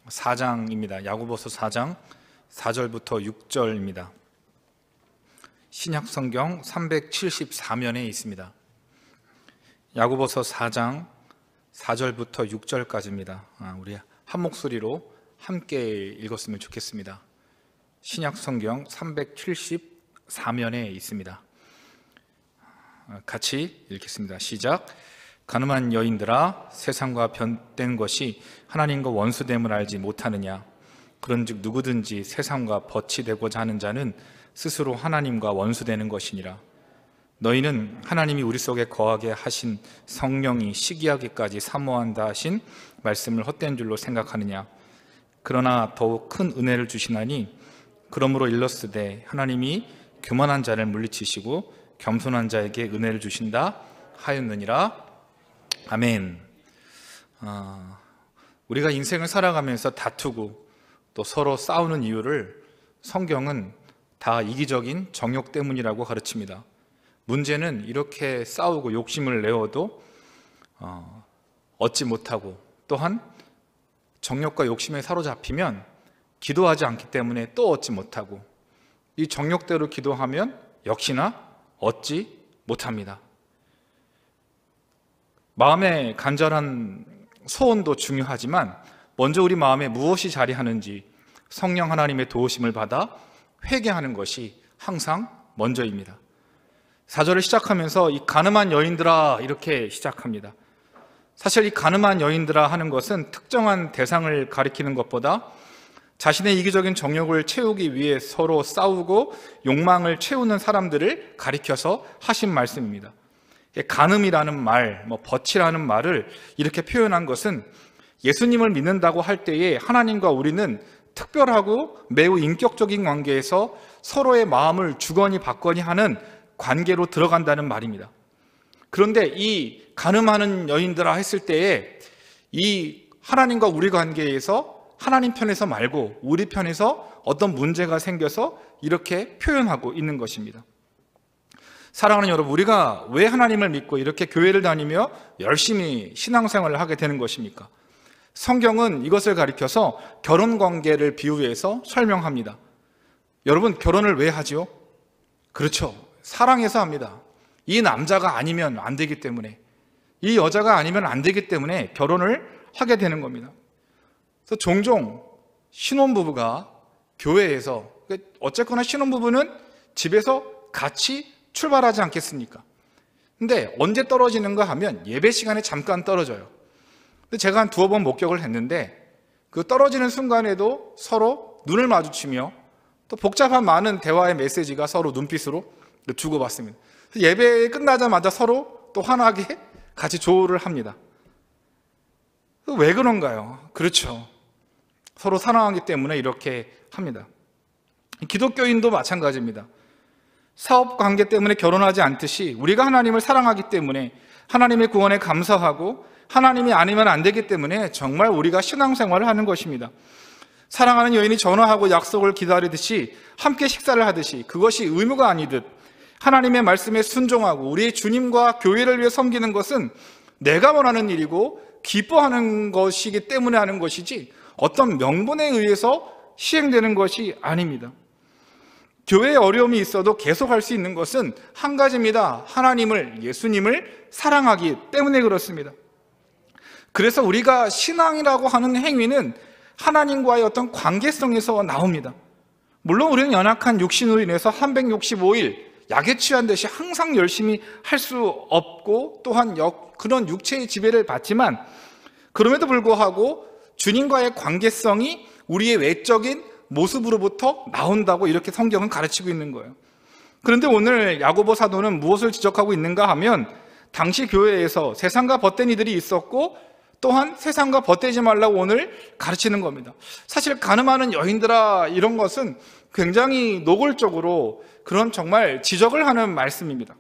4장입니다. 야고보서 4장 4절부터 6절입니다. 신약 성경 374면에 있습니다. 야고보서 4장 4절부터 6절까지입니다. 우리 한 목소리로 함께 읽었으면 좋겠습니다. 신약 성경 374면에 있습니다. 같이 읽겠습니다. 시작. 가늠한 여인들아, 세상과 변된 것이 하나님과 원수됨을 알지 못하느냐? 그런즉 누구든지 세상과 벗이 되고자 하는 자는 스스로 하나님과 원수되는 것이니라. 너희는 하나님이 우리 속에 거하게 하신 성령이 시기하기까지 사모한다 하신 말씀을 헛된 줄로 생각하느냐? 그러나 더욱 큰 은혜를 주시나니 그러므로 일렀으되 하나님이 교만한 자를 물리치시고 겸손한 자에게 은혜를 주신다 하였느니라. 아멘. 우리가 인생을 살아가면서 다투고 또 서로 싸우는 이유를 성경은 다 이기적인 정욕 때문이라고 가르칩니다. 문제는 이렇게 싸우고 욕심을 내어도 얻지 못하고, 또한 정욕과 욕심에 사로잡히면 기도하지 않기 때문에 또 얻지 못하고, 이 정욕대로 기도하면 역시나 얻지 못합니다. 마음의 간절한 소원도 중요하지만 먼저 우리 마음에 무엇이 자리하는지 성령 하나님의 도우심을 받아 회개하는 것이 항상 먼저입니다. 4절을 시작하면서 이 가늠한 여인들아 이렇게 시작합니다. 사실 이 가늠한 여인들아 하는 것은 특정한 대상을 가리키는 것보다 자신의 이기적인 정욕을 채우기 위해 서로 싸우고 욕망을 채우는 사람들을 가리켜서 하신 말씀입니다. 간음이라는 말, 벗이라는 말을 이렇게 표현한 것은 예수님을 믿는다고 할 때에 하나님과 우리는 특별하고 매우 인격적인 관계에서 서로의 마음을 주거니 받거니 하는 관계로 들어간다는 말입니다. 그런데 이 간음하는 여인들아 했을 때에 이 하나님과 우리 관계에서 하나님 편에서 말고 우리 편에서 어떤 문제가 생겨서 이렇게 표현하고 있는 것입니다. 사랑하는 여러분, 우리가 왜 하나님을 믿고 이렇게 교회를 다니며 열심히 신앙생활을 하게 되는 것입니까? 성경은 이것을 가리켜서 결혼관계를 비유해서 설명합니다. 여러분, 결혼을 왜 하지요? 그렇죠. 사랑해서 합니다. 이 남자가 아니면 안 되기 때문에, 이 여자가 아니면 안 되기 때문에 결혼을 하게 되는 겁니다. 그래서 종종 신혼부부가 교회에서, 어쨌거나 신혼부부는 집에서 같이 출발하지 않겠습니까? 근데 언제 떨어지는가 하면 예배 시간에 잠깐 떨어져요. 근데 제가 한 2번 목격을 했는데 그 떨어지는 순간에도 서로 눈을 마주치며 또 복잡한 많은 대화의 메시지가 서로 눈빛으로 주고받습니다. 예배 끝나자마자 서로 또 환하게 같이 조우를 합니다. 왜 그런가요? 그렇죠. 서로 사랑하기 때문에 이렇게 합니다. 기독교인도 마찬가지입니다. 사업 관계 때문에 결혼하지 않듯이 우리가 하나님을 사랑하기 때문에 하나님의 구원에 감사하고 하나님이 아니면 안 되기 때문에 정말 우리가 신앙생활을 하는 것입니다. 사랑하는 여인이 전화하고 약속을 기다리듯이 함께 식사를 하듯이 그것이 의무가 아니듯 하나님의 말씀에 순종하고 우리의 주님과 교회를 위해 섬기는 것은 내가 원하는 일이고 기뻐하는 것이기 때문에 하는 것이지 어떤 명분에 의해서 시행되는 것이 아닙니다. 교회에 어려움이 있어도 계속할 수 있는 것은 한 가지입니다. 하나님을, 예수님을 사랑하기 때문에 그렇습니다. 그래서 우리가 신앙이라고 하는 행위는 하나님과의 어떤 관계성에서 나옵니다. 물론 우리는 연약한 육신으로 인해서 365일 약에 취한 듯이 항상 열심히 할 수 없고 또한 그런 육체의 지배를 받지만 그럼에도 불구하고 주님과의 관계성이 우리의 외적인 모습으로부터 나온다고 이렇게 성경은 가르치고 있는 거예요. 그런데 오늘 야고보 사도는 무엇을 지적하고 있는가 하면 당시 교회에서 세상과 벗된 이들이 있었고 또한 세상과 벗되지 말라고 오늘 가르치는 겁니다. 사실 간음하는 여인들아 이런 것은 굉장히 노골적으로 그런 정말 지적을 하는 말씀입니다.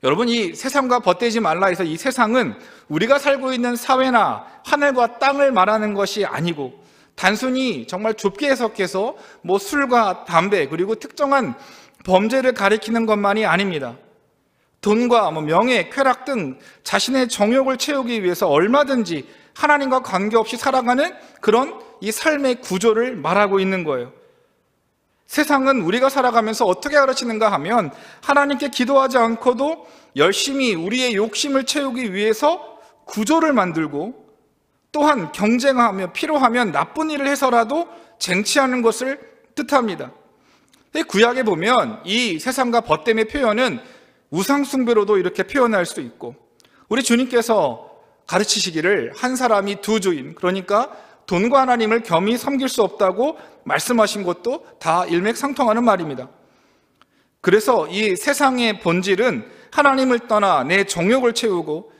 여러분, 이 세상과 벗되지 말라 해서 이 세상은 우리가 살고 있는 사회나 하늘과 땅을 말하는 것이 아니고 단순히 정말 좁게 해석해서 술과 담배 그리고 특정한 범죄를 가리키는 것만이 아닙니다. 돈과 명예, 쾌락 등 자신의 정욕을 채우기 위해서 얼마든지 하나님과 관계없이 살아가는 그런 이 삶의 구조를 말하고 있는 거예요. 세상은 우리가 살아가면서 어떻게 가르치는가 하면 하나님께 기도하지 않고도 열심히 우리의 욕심을 채우기 위해서 구조를 만들고, 또한 경쟁하며 필요하면 나쁜 일을 해서라도 쟁취하는 것을 뜻합니다. 구약에 보면 이 세상과 벗됨의 표현은 우상숭배로도 이렇게 표현할 수 있고, 우리 주님께서 가르치시기를 한 사람이 두 주인, 그러니까 돈과 하나님을 겸히 섬길 수 없다고 말씀하신 것도 다 일맥상통하는 말입니다. 그래서 이 세상의 본질은 하나님을 떠나 내 정욕을 채우고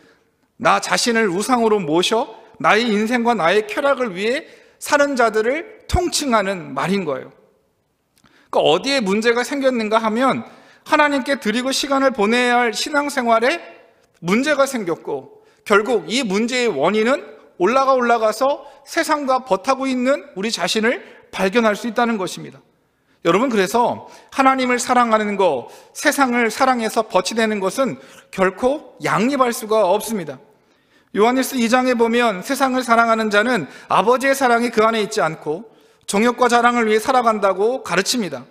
나 자신을 우상으로 모셔 나의 인생과 나의 쾌락을 위해 사는 자들을 통칭하는 말인 거예요. 그러니까 어디에 문제가 생겼는가 하면 하나님께 드리고 시간을 보내야 할 신앙생활에 문제가 생겼고, 결국 이 문제의 원인은 올라가서 세상과 벗하고 있는 우리 자신을 발견할 수 있다는 것입니다. 여러분, 그래서 하나님을 사랑하는 것, 세상을 사랑해서 벗이 되는 것은 결코 양립할 수가 없습니다. 요한일서 2장에 보면 세상을 사랑하는 자는 아버지의 사랑이 그 안에 있지 않고 정욕과 자랑을 위해 살아간다고 가르칩니다.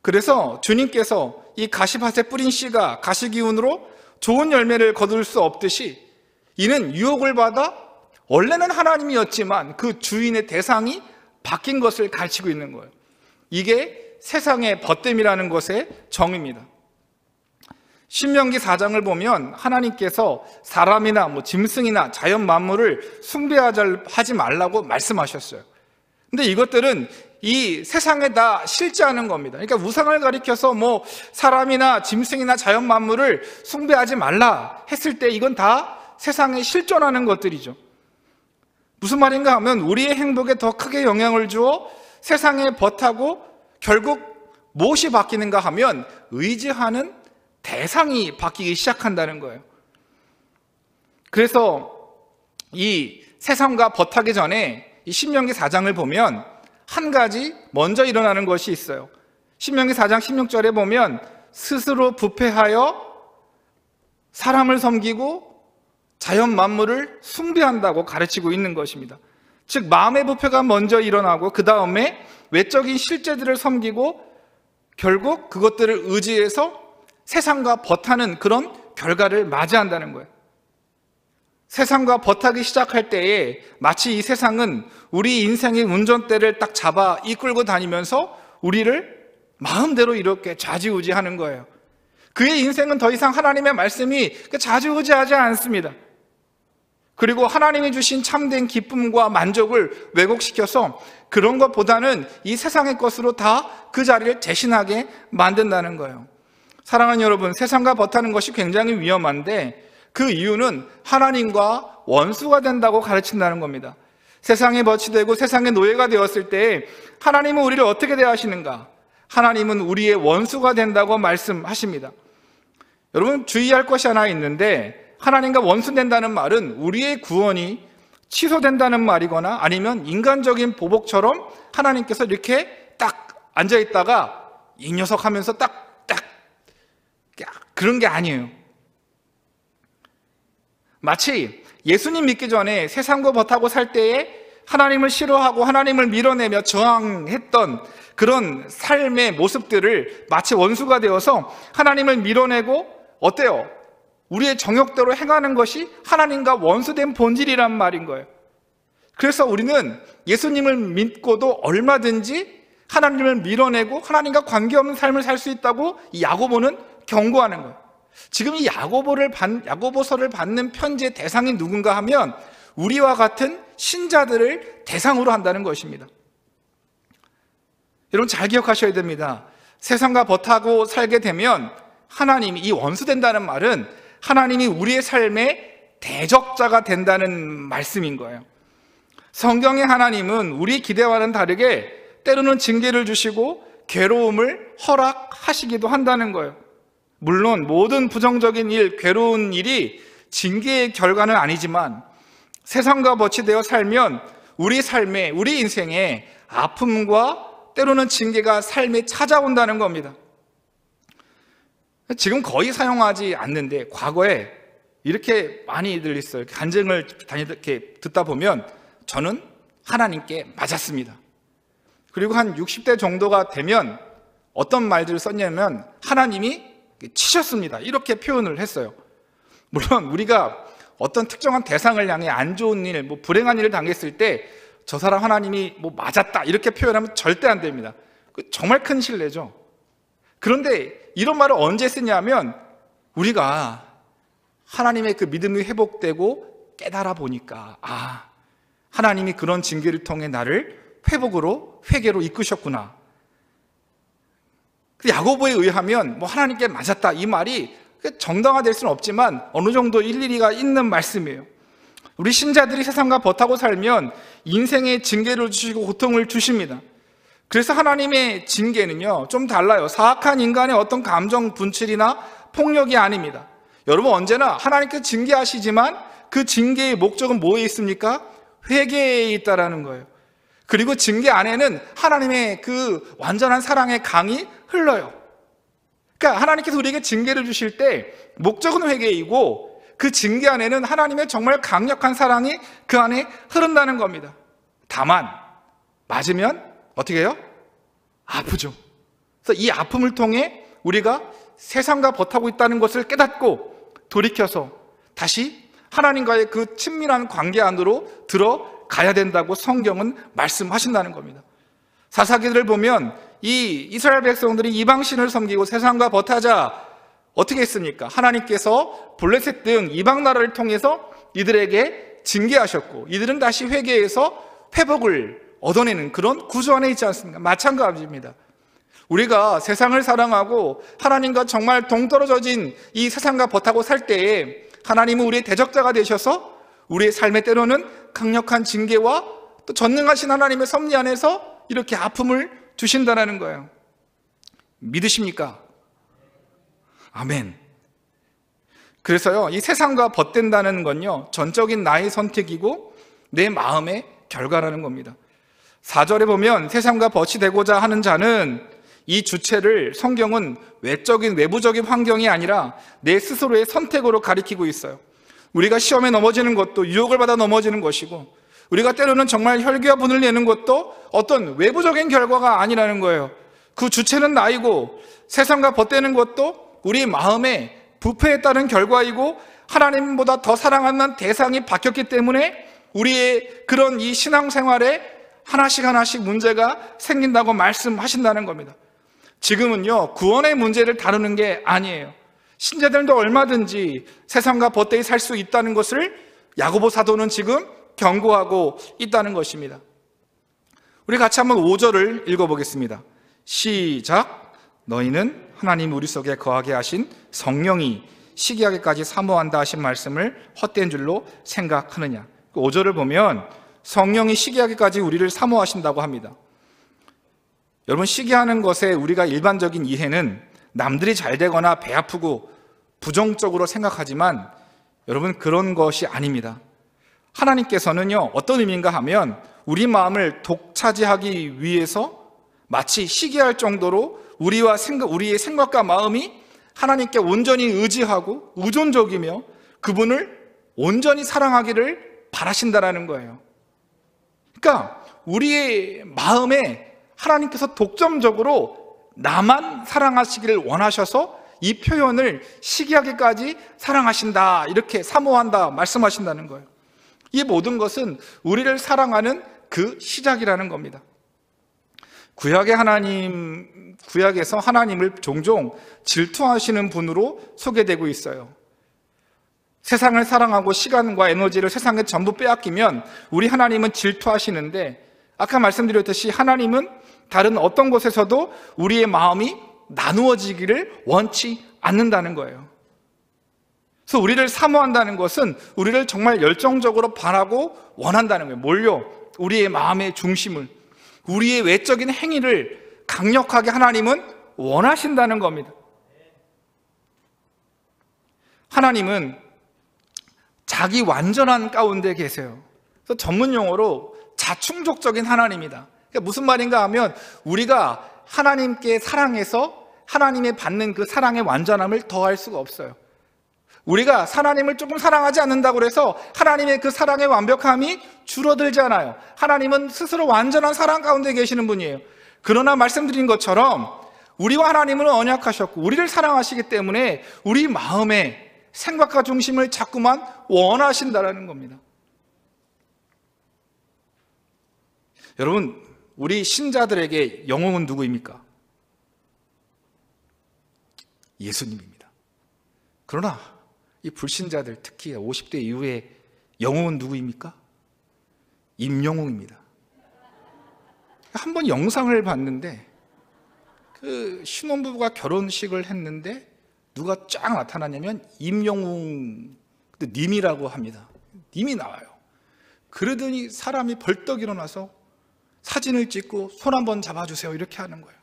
그래서 주님께서 이 가시밭에 뿌린 씨가 가시기운으로 좋은 열매를 거둘 수 없듯이, 이는 유혹을 받아 원래는 하나님이었지만 그 주인의 대상이 바뀐 것을 가르치고 있는 거예요. 이게 세상의 벗됨이라는 것의 정의입니다. 신명기 4장을 보면 하나님께서 사람이나 짐승이나 자연 만물을 숭배하지 말라고 말씀하셨어요. 근데 이것들은 이 세상에 다 실제하는 겁니다. 그러니까 우상을 가리켜서 사람이나 짐승이나 자연 만물을 숭배하지 말라 했을 때 이건 다 세상에 실존하는 것들이죠. 무슨 말인가 하면 우리의 행복에 더 크게 영향을 주어 세상에 벗하고 결국 무엇이 바뀌는가 하면 의지하는 대상이 바뀌기 시작한다는 거예요. 그래서 이 세상과 벗하기 전에 이 신명기 4장을 보면 한 가지 먼저 일어나는 것이 있어요. 신명기 4장 16절에 보면 스스로 부패하여 사람을 섬기고 자연 만물을 숭배한다고 가르치고 있는 것입니다. 즉 마음의 부패가 먼저 일어나고 그 다음에 외적인 실제들을 섬기고 결국 그것들을 의지해서 세상과 벗하는 그런 결과를 맞이한다는 거예요. 세상과 벗하기 시작할 때에 마치 이 세상은 우리 인생의 운전대를 딱 잡아 이끌고 다니면서 우리를 마음대로 이렇게 좌지우지하는 거예요. 그의 인생은 더 이상 하나님의 말씀이 좌지우지하지 않습니다. 그리고 하나님이 주신 참된 기쁨과 만족을 왜곡시켜서 그런 것보다는 이 세상의 것으로 다 그 자리를 대신하게 만든다는 거예요. 사랑하는 여러분, 세상과 벗하는 것이 굉장히 위험한데 그 이유는 하나님과 원수가 된다고 가르친다는 겁니다. 세상에 벗이 되고 세상의 노예가 되었을 때 하나님은 우리를 어떻게 대하시는가? 하나님은 우리의 원수가 된다고 말씀하십니다. 여러분, 주의할 것이 하나 있는데, 하나님과 원수된다는 말은 우리의 구원이 취소된다는 말이거나 아니면 인간적인 보복처럼 하나님께서 이렇게 딱 앉아있다가 이 녀석 하면서 딱 그런 게 아니에요. 마치 예수님 믿기 전에 세상과 벗하고 살 때에 하나님을 싫어하고 하나님을 밀어내며 저항했던 그런 삶의 모습들을 마치 원수가 되어서 하나님을 밀어내고 어때요? 우리의 정욕대로 행하는 것이 하나님과 원수된 본질이란 말인 거예요. 그래서 우리는 예수님을 믿고도 얼마든지 하나님을 밀어내고 하나님과 관계없는 삶을 살 수 있다고 이 야고보는 경고하는 거예요. 지금 이 야고보서를 받는 편지의 대상이 누군가 하면 우리와 같은 신자들을 대상으로 한다는 것입니다. 여러분, 잘 기억하셔야 됩니다. 세상과 벗하고 살게 되면 하나님이, 이 원수된다는 말은 하나님이 우리의 삶의 대적자가 된다는 말씀인 거예요. 성경의 하나님은 우리 기대와는 다르게 때로는 징계를 주시고 괴로움을 허락하시기도 한다는 거예요. 물론 모든 부정적인 일, 괴로운 일이 징계의 결과는 아니지만 세상과 벗이 되어 살면 우리 삶에, 우리 인생에 아픔과 때로는 징계가 삶에 찾아온다는 겁니다. 지금 거의 사용하지 않는데 과거에 이렇게 많이들 있어요. 간증을 이렇게 듣다 보면 저는 하나님께 맞았습니다. 그리고 한 60대 정도가 되면 어떤 말들을 썼냐면 하나님이 치셨습니다. 이렇게 표현을 했어요. 물론 우리가 어떤 특정한 대상을 향해 안 좋은 일, 불행한 일을 당했을 때 저 사람 하나님이 맞았다 이렇게 표현하면 절대 안 됩니다. 정말 큰 신뢰죠. 그런데 이런 말을 언제 쓰냐면 우리가 하나님의 그 믿음이 회복되고 깨달아 보니까 하나님이 그런 징계를 통해 나를 회개로 이끄셨구나. 야고보에 의하면 하나님께 맞았다 이 말이 정당화될 수는 없지만 어느 정도 일리가 있는 말씀이에요. 우리 신자들이 세상과 버타고 살면 인생의 징계를 주시고 고통을 주십니다. 그래서 하나님의 징계는요 좀 달라요. 사악한 인간의 어떤 감정 분출이나 폭력이 아닙니다. 여러분 언제나 하나님께 징계하시지만 그 징계의 목적은 뭐에 있습니까? 회개에 있다라는 거예요. 그리고 징계 안에는 하나님의 그 완전한 사랑의 강이 흘러요. 그러니까 하나님께서 우리에게 징계를 주실 때 목적은 회개이고 그 징계 안에는 하나님의 정말 강력한 사랑이 그 안에 흐른다는 겁니다. 다만 맞으면 어떻게 해요? 아프죠. 그래서 이 아픔을 통해 우리가 세상과 버타고 있다는 것을 깨닫고 돌이켜서 다시 하나님과의 그 친밀한 관계 안으로 들어가야 된다고 성경은 말씀하신다는 겁니다. 사사기들을 보면 이 이스라엘 백성들이 이방신을 섬기고 세상과 버타자 어떻게 했습니까? 하나님께서 블레셋 등 이방 나라를 통해서 이들에게 징계하셨고 이들은 다시 회개해서 회복을 얻어내는 그런 구조 안에 있지 않습니까? 마찬가지입니다. 우리가 세상을 사랑하고 하나님과 정말 동떨어져진 이 세상과 버타고 살 때에 하나님은 우리의 대적자가 되셔서 우리의 삶의 때로는 강력한 징계와 또 전능하신 하나님의 섭리 안에서 이렇게 아픔을 주신다는 거예요. 믿으십니까? 아멘. 그래서요, 이 세상과 벗된다는 건요, 전적인 나의 선택이고 내 마음의 결과라는 겁니다. 4절에 보면 세상과 벗이 되고자 하는 자는 이 주체를 성경은 외부적인 환경이 아니라 내 스스로의 선택으로 가리키고 있어요. 우리가 시험에 넘어지는 것도 유혹을 받아 넘어지는 것이고 우리가 때로는 정말 혈기와 분을 내는 것도 어떤 외부적인 결과가 아니라는 거예요. 그 주체는 나이고 세상과 벗되는 것도 우리 마음의 부패에 따른 결과이고 하나님보다 더 사랑하는 대상이 바뀌었기 때문에 우리의 그런 이 신앙생활에 하나씩 문제가 생긴다고 말씀하신다는 겁니다. 지금은요, 구원의 문제를 다루는 게 아니에요. 신자들도 얼마든지 세상과 벗대히 살 수 있다는 것을 야고보 사도는 지금 경고하고 있다는 것입니다. 우리 같이 한번 5절을 읽어보겠습니다. 시작. 너희는 하나님 우리 속에 거하게 하신 성령이 시기하게까지 사모한다 하신 말씀을 헛된 줄로 생각하느냐. 5절을 보면 성령이 시기하게까지 우리를 사모하신다고 합니다. 여러분, 시기하는 것에 우리가 일반적인 이해는 남들이 잘 되거나 배 아프고 부정적으로 생각하지만 여러분, 그런 것이 아닙니다. 하나님께서는요, 어떤 의미인가 하면 우리 마음을 독차지하기 위해서 마치 시기할 정도로 우리의 생각과 마음이 하나님께 온전히 의지하고 의존적이며 그분을 온전히 사랑하기를 바라신다라는 거예요. 그러니까 우리의 마음에 하나님께서 독점적으로 나만 사랑하시기를 원하셔서 이 표현을 시기하게까지 사랑하신다, 이렇게 사모한다 말씀하신다는 거예요. 이 모든 것은 우리를 사랑하는 그 시작이라는 겁니다. 구약에서 하나님을 종종 질투하시는 분으로 소개되고 있어요. 세상을 사랑하고 시간과 에너지를 세상에 전부 빼앗기면 우리 하나님은 질투하시는데, 아까 말씀드렸듯이 하나님은 다른 어떤 곳에서도 우리의 마음이 나누어지기를 원치 않는다는 거예요. 그래서 우리를 사모한다는 것은 우리를 정말 열정적으로 바라고 원한다는 거예요. 뭘요? 우리의 마음의 중심을, 우리의 외적인 행위를 강력하게 하나님은 원하신다는 겁니다. 하나님은 자기 완전한 가운데 계세요. 그래서 전문 용어로 자충족적인 하나님이다. 그러니까 무슨 말인가 하면 우리가 하나님께 사랑해서 하나님의 받는 그 사랑의 완전함을 더할 수가 없어요. 우리가 하나님을 조금 사랑하지 않는다고 해서 하나님의 그 사랑의 완벽함이 줄어들잖아요. 하나님은 스스로 완전한 사랑 가운데 계시는 분이에요. 그러나 말씀드린 것처럼 우리와 하나님은 언약하셨고 우리를 사랑하시기 때문에 우리 마음의 생각과 중심을 자꾸만 원하신다라는 겁니다. 여러분, 우리 신자들에게 영웅은 누구입니까? 예수님입니다. 그러나 이 불신자들, 특히 50대 이후에 영웅은 누구입니까? 임영웅입니다. 한번 영상을 봤는데 그 신혼부부가 결혼식을 했는데 누가 쫙 나타나냐면 임영웅, 님이라고 합니다. 님이 나와요. 그러더니 사람이 벌떡 일어나서 사진을 찍고 손 한번 잡아주세요 이렇게 하는 거예요.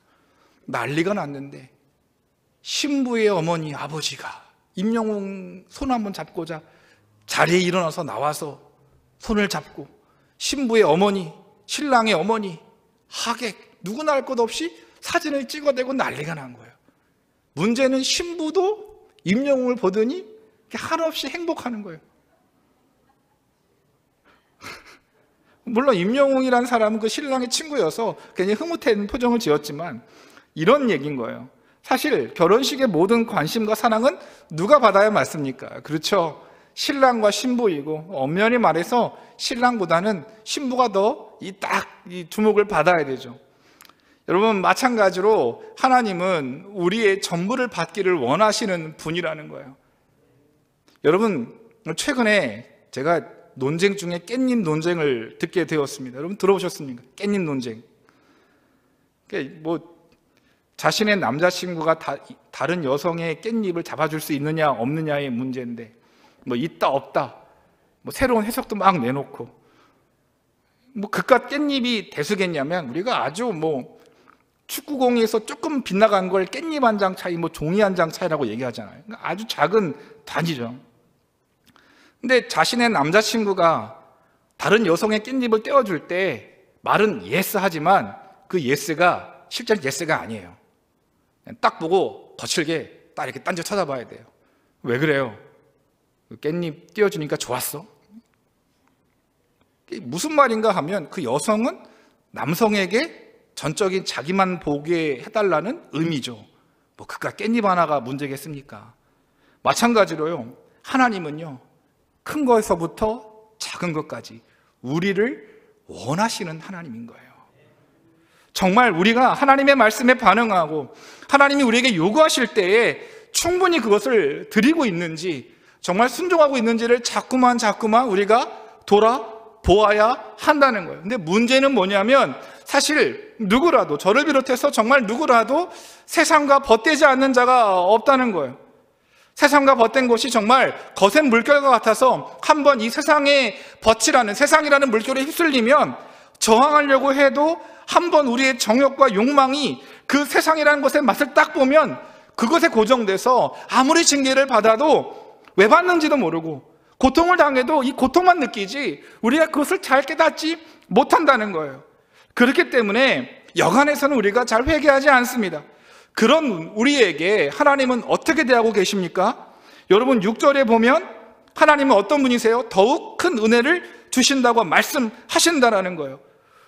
난리가 났는데 신부의 어머니 아버지가 임영웅 손 한번 잡고자 자리에 일어나서 나와서 손을 잡고 신부의 어머니, 신랑의 어머니, 하객 누구나 할 것 없이 사진을 찍어대고 난리가 난 거예요. 문제는 신부도 임영웅을 보더니 한없이 행복하는 거예요. 물론 임영웅이라는 사람은 그 신랑의 친구여서 괜히 흐뭇한 표정을 지었지만 이런 얘기인 거예요. 사실 결혼식의 모든 관심과 사랑은 누가 받아야 맞습니까? 그렇죠. 신랑과 신부이고 엄연히 말해서 신랑보다는 신부가 더 이 주목을 받아야 되죠. 여러분, 마찬가지로 하나님은 우리의 전부를 받기를 원하시는 분이라는 거예요. 여러분, 최근에 제가 논쟁 중에 깻잎 논쟁을 듣게 되었습니다. 여러분 들어보셨습니까? 깻잎 논쟁. 뭐 자신의 남자친구가 다른 여성의 깻잎을 잡아줄 수 있느냐 없느냐의 문제인데 뭐 있다 없다 뭐 새로운 해석도 막 내놓고 뭐 그깟 깻잎이 대수겠냐면 우리가 아주 뭐 축구공에서 조금 빗나간 걸 깻잎 한 장 차이, 뭐 종이 한 장 차이라고 얘기하잖아요. 아주 작은 단위죠. 근데 자신의 남자친구가 다른 여성의 깻잎을 떼어줄 때 말은 예스 하지만 그 예스가 실제로 예스가 아니에요. 딱 보고 거칠게 딱 이렇게 딴지 쳐다봐야 돼요. 왜 그래요? 깻잎 띄워주니까 좋았어? 무슨 말인가 하면 그 여성은 남성에게 전적인 자기만 보게 해달라는 의미죠. 뭐 그깟 깻잎 하나가 문제겠습니까? 마찬가지로요, 하나님은요 큰 것에서부터 작은 것까지 우리를 원하시는 하나님인 거예요. 정말 우리가 하나님의 말씀에 반응하고 하나님이 우리에게 요구하실 때에 충분히 그것을 드리고 있는지, 정말 순종하고 있는지를 자꾸만 우리가 돌아보아야 한다는 거예요. 근데 문제는 뭐냐면 사실 누구라도, 저를 비롯해서 정말 누구라도 세상과 벗되지 않는 자가 없다는 거예요. 세상과 벗된 것이 정말 거센 물결과 같아서 한번 이 세상에 벗이라는, 세상이라는 물결에 휩쓸리면 저항하려고 해도 한번 우리의 정욕과 욕망이 그 세상이라는 것의 맛을 딱 보면 그것에 고정돼서 아무리 징계를 받아도 왜 받는지도 모르고 고통을 당해도 이 고통만 느끼지 우리가 그것을 잘 깨닫지 못한다는 거예요. 그렇기 때문에 여간에서는 우리가 잘 회개하지 않습니다. 그런 우리에게 하나님은 어떻게 대하고 계십니까? 여러분 6절에 보면 하나님은 어떤 분이세요? 더욱 큰 은혜를 주신다고 말씀하신다라는 거예요.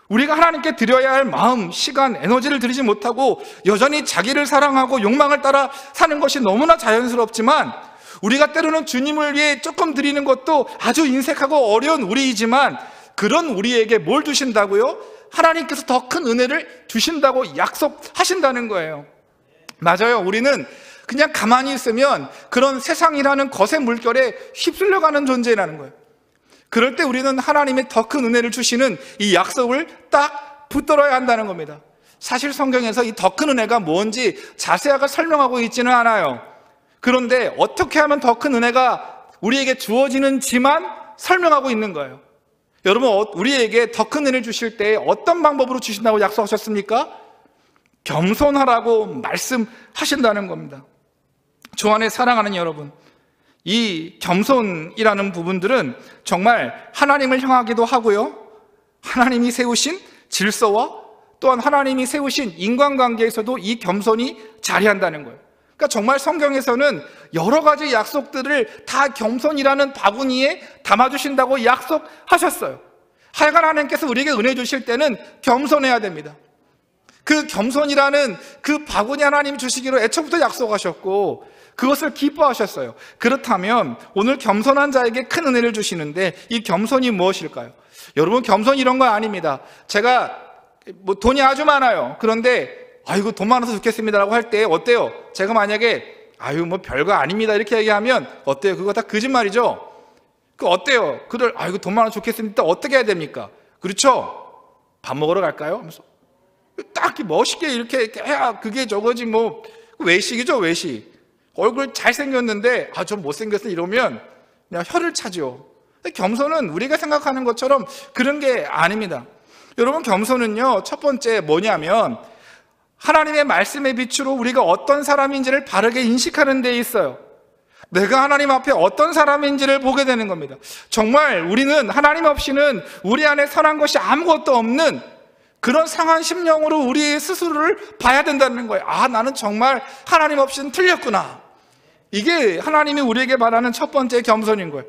우리가 하나님께 드려야 할 마음, 시간, 에너지를 드리지 못하고 여전히 자기를 사랑하고 욕망을 따라 사는 것이 너무나 자연스럽지만, 우리가 때로는 주님을 위해 조금 드리는 것도 아주 인색하고 어려운 우리이지만, 그런 우리에게 뭘 주신다고요? 하나님께서 더 큰 은혜를 주신다고 약속하신다는 거예요. 맞아요. 우리는 그냥 가만히 있으면 그런 세상이라는 거센 물결에 휩쓸려가는 존재라는 거예요. 그럴 때 우리는 하나님의 더 큰 은혜를 주시는 이 약속을 딱 붙들어야 한다는 겁니다. 사실 성경에서 이 더 큰 은혜가 뭔지 자세하게 설명하고 있지는 않아요. 그런데 어떻게 하면 더 큰 은혜가 우리에게 주어지는지만 설명하고 있는 거예요. 여러분, 우리에게 더 큰 은혜를 주실 때 어떤 방법으로 주신다고 약속하셨습니까? 겸손하라고 말씀하신다는 겁니다. 주 안에 사랑하는 여러분, 이 겸손이라는 부분들은 정말 하나님을 향하기도 하고요, 하나님이 세우신 질서와 또한 하나님이 세우신 인간관계에서도 이 겸손이 자리한다는 거예요. 그러니까 정말 성경에서는 여러 가지 약속들을 다 겸손이라는 바구니에 담아주신다고 약속하셨어요. 하여간 하나님께서 우리에게 은혜 주실 때는 겸손해야 됩니다. 그 겸손이라는 그 바구니 하나님이 주시기로 애초부터 약속하셨고 그것을 기뻐하셨어요. 그렇다면 오늘 겸손한 자에게 큰 은혜를 주시는데 이 겸손이 무엇일까요? 여러분, 겸손 이런 거 아닙니다. 제가 돈이 아주 많아요. 그런데 아이고 돈 많아서 좋겠습니다라고 할 때 어때요? 제가 만약에 아유 별거 아닙니다 이렇게 얘기하면 어때요? 그거 다 거짓말이죠? 그 어때요? 그들 아이고 돈 많아서 좋겠습니다. 어떻게 해야 됩니까? 그렇죠? 밥 먹으러 갈까요? 하면서 딱히 멋있게 이렇게 해야 그게 저거지 외식이죠, 외식. 얼굴 잘생겼는데 좀 못생겼어 이러면 그냥 혀를 차죠. 겸손은 우리가 생각하는 것처럼 그런 게 아닙니다. 여러분, 겸손은요 첫 번째 뭐냐면 하나님의 말씀의 빛으로 우리가 어떤 사람인지를 바르게 인식하는 데 있어요. 내가 하나님 앞에 어떤 사람인지를 보게 되는 겁니다. 정말 우리는 하나님 없이는 우리 안에 선한 것이 아무것도 없는 그런 상한 심령으로 우리 스스로를 봐야 된다는 거예요. 나는 정말 하나님 없이는 틀렸구나. 이게 하나님이 우리에게 말하는 첫 번째 겸손인 거예요.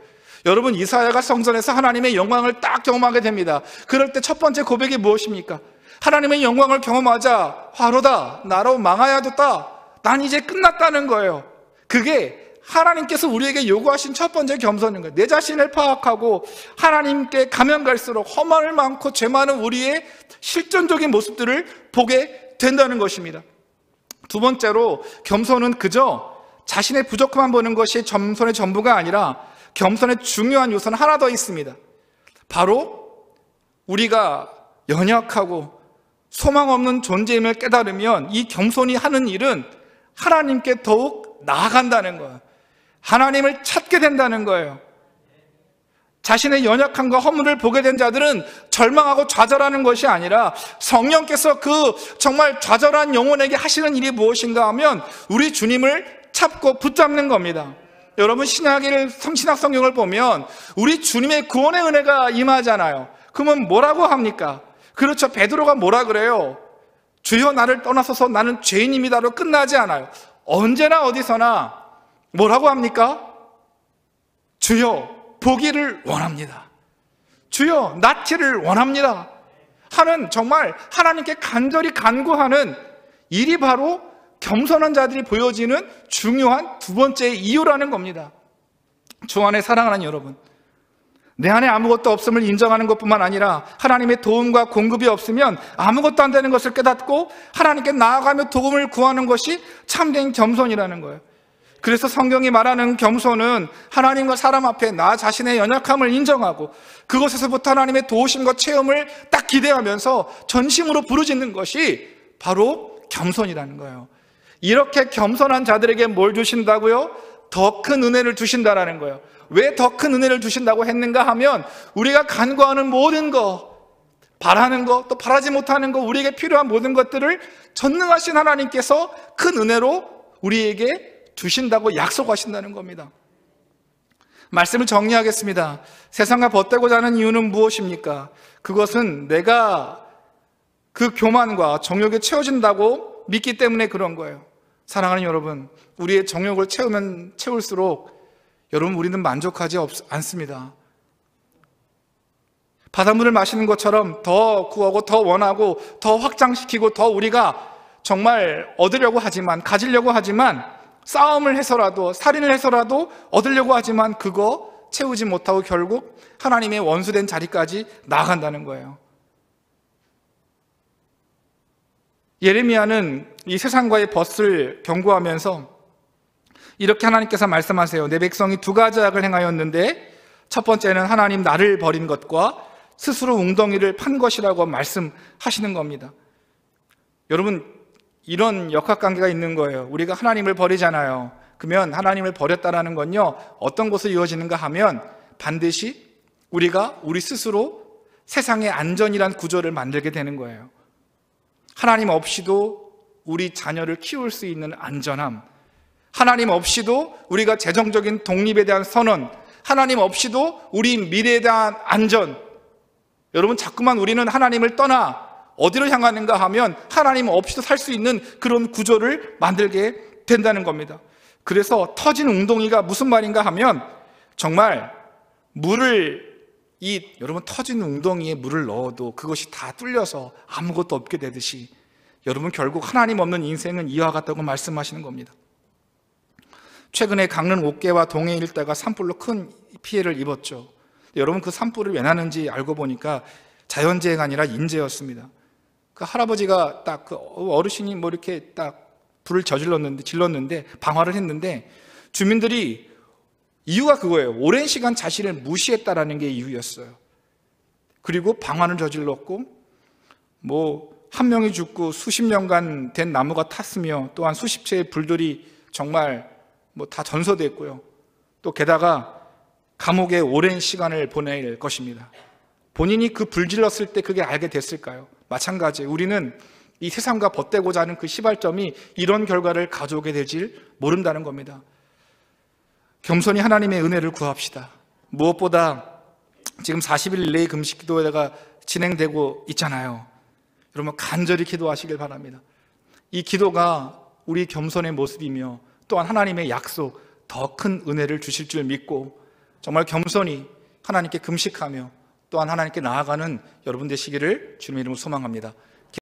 여러분, 이사야가 성전에서 하나님의 영광을 딱 경험하게 됩니다. 그럴 때 첫 번째 고백이 무엇입니까? 하나님의 영광을 경험하자 화로다 나로 망하여뒀다 난 이제 끝났다는 거예요. 그게 하나님께서 우리에게 요구하신 첫 번째 겸손인 거예요. 내 자신을 파악하고 하나님께 가면 갈수록 험함을 많고 죄 많은 우리의 실존적인 모습들을 보게 된다는 것입니다. 두 번째로 겸손은 그저 자신의 부족함만 보는 것이 겸손의 전부가 아니라 겸손의 중요한 요소는 하나 더 있습니다. 바로 우리가 연약하고 소망 없는 존재임을 깨달으면 이 겸손이 하는 일은 하나님께 더욱 나아간다는 거예요. 하나님을 찾게 된다는 거예요. 자신의 연약함과 허물을 보게 된 자들은 절망하고 좌절하는 것이 아니라 성령께서 그 정말 좌절한 영혼에게 하시는 일이 무엇인가 하면 우리 주님을 찾고 붙잡는 겁니다. 여러분, 신약 성경을 보면 우리 주님의 구원의 은혜가 임하잖아요. 그러면 뭐라고 합니까? 그렇죠. 베드로가 뭐라 그래요? 주여 나를 떠나소서 나는 죄인입니다로 끝나지 않아요. 언제나 어디서나 뭐라고 합니까? 주여 보기를 원합니다. 주여 낫기를 원합니다 하는 정말 하나님께 간절히 간구하는 일이 바로 겸손한 자들이 보여지는 중요한 두 번째 이유라는 겁니다. 주 안에 사랑하는 여러분, 내 안에 아무것도 없음을 인정하는 것뿐만 아니라 하나님의 도움과 공급이 없으면 아무것도 안 되는 것을 깨닫고 하나님께 나아가며 도움을 구하는 것이 참된 겸손이라는 거예요. 그래서 성경이 말하는 겸손은 하나님과 사람 앞에 나 자신의 연약함을 인정하고 그것에서부터 하나님의 도우심과 체험을 딱 기대하면서 전심으로 부르짖는 것이 바로 겸손이라는 거예요. 이렇게 겸손한 자들에게 뭘 주신다고요? 더 큰 은혜를 주신다라는 거예요. 왜 더 큰 은혜를 주신다고 했는가 하면 우리가 간구하는 모든 거, 바라는 거, 또 바라지 못하는 거, 우리에게 필요한 모든 것들을 전능하신 하나님께서 큰 은혜로 우리에게 주신다고 약속하신다는 겁니다. 말씀을 정리하겠습니다. 세상과 벗대고자 하는 이유는 무엇입니까? 그것은 내가 그 교만과 정욕에 채워진다고 믿기 때문에 그런 거예요. 사랑하는 여러분, 우리의 정욕을 채우면 채울수록 여러분 우리는 만족하지 않습니다. 바닷물을 마시는 것처럼 더 구하고 더 원하고 더 확장시키고 더 우리가 정말 얻으려고 하지만, 가지려고 하지만, 싸움을 해서라도 살인을 해서라도 얻으려고 하지만 그거 채우지 못하고 결국 하나님의 원수된 자리까지 나아간다는 거예요. 예레미야는 이 세상과의 벗을 경고하면서 이렇게 하나님께서 말씀하세요. 내 백성이 두 가지 악을 행하였는데 첫 번째는 하나님 나를 버린 것과 스스로 웅덩이를 판 것이라고 말씀하시는 겁니다. 여러분, 이런 역학관계가 있는 거예요. 우리가 하나님을 버리잖아요. 그러면 하나님을 버렸다라는 건요, 어떤 것으로 이루어지는가 하면 반드시 우리가 우리 스스로 세상의 안전이란 구조를 만들게 되는 거예요. 하나님 없이도 우리 자녀를 키울 수 있는 안전함, 하나님 없이도 우리가 재정적인 독립에 대한 선언, 하나님 없이도 우리 미래에 대한 안전. 여러분, 자꾸만 우리는 하나님을 떠나 어디로 향하는가 하면 하나님 없이도 살 수 있는 그런 구조를 만들게 된다는 겁니다. 그래서 터진 웅덩이가 무슨 말인가 하면 정말 여러분 터진 웅덩이에 물을 넣어도 그것이 다 뚫려서 아무것도 없게 되듯이 여러분 결국 하나님 없는 인생은 이와 같다고 말씀하시는 겁니다. 최근에 강릉 옥계와 동해 일대가 산불로 큰 피해를 입었죠. 여러분 그 산불을 왜 나는지 알고 보니까 자연재해가 아니라 인재였습니다. 그 할아버지가 딱 그 어르신이 뭐 이렇게 딱 불을 질렀는데 방화를 했는데 주민들이 이유가 그거예요. 오랜 시간 자신을 무시했다라는 게 이유였어요. 그리고 방화를 저질렀고 뭐 한 명이 죽고 수십 년간 된 나무가 탔으며 또한 수십 채의 불들이 정말 뭐 다 전소됐고요. 또 게다가 감옥에 오랜 시간을 보낼 것입니다. 본인이 그 불질렀을 때 그게 알게 됐을까요? 마찬가지 우리는 이 세상과 벗대고자 하는 그 시발점이 이런 결과를 가져오게 될지 모른다는 겁니다. 겸손히 하나님의 은혜를 구합시다. 무엇보다 지금 40일 릴레이 금식 기도회가 진행되고 있잖아요. 여러분 간절히 기도하시길 바랍니다. 이 기도가 우리 겸손의 모습이며 또한 하나님의 약속, 더 큰 은혜를 주실 줄 믿고 정말 겸손히 하나님께 금식하며 또한 하나님께 나아가는 여러분 되시기를 주님의 이름으로 소망합니다.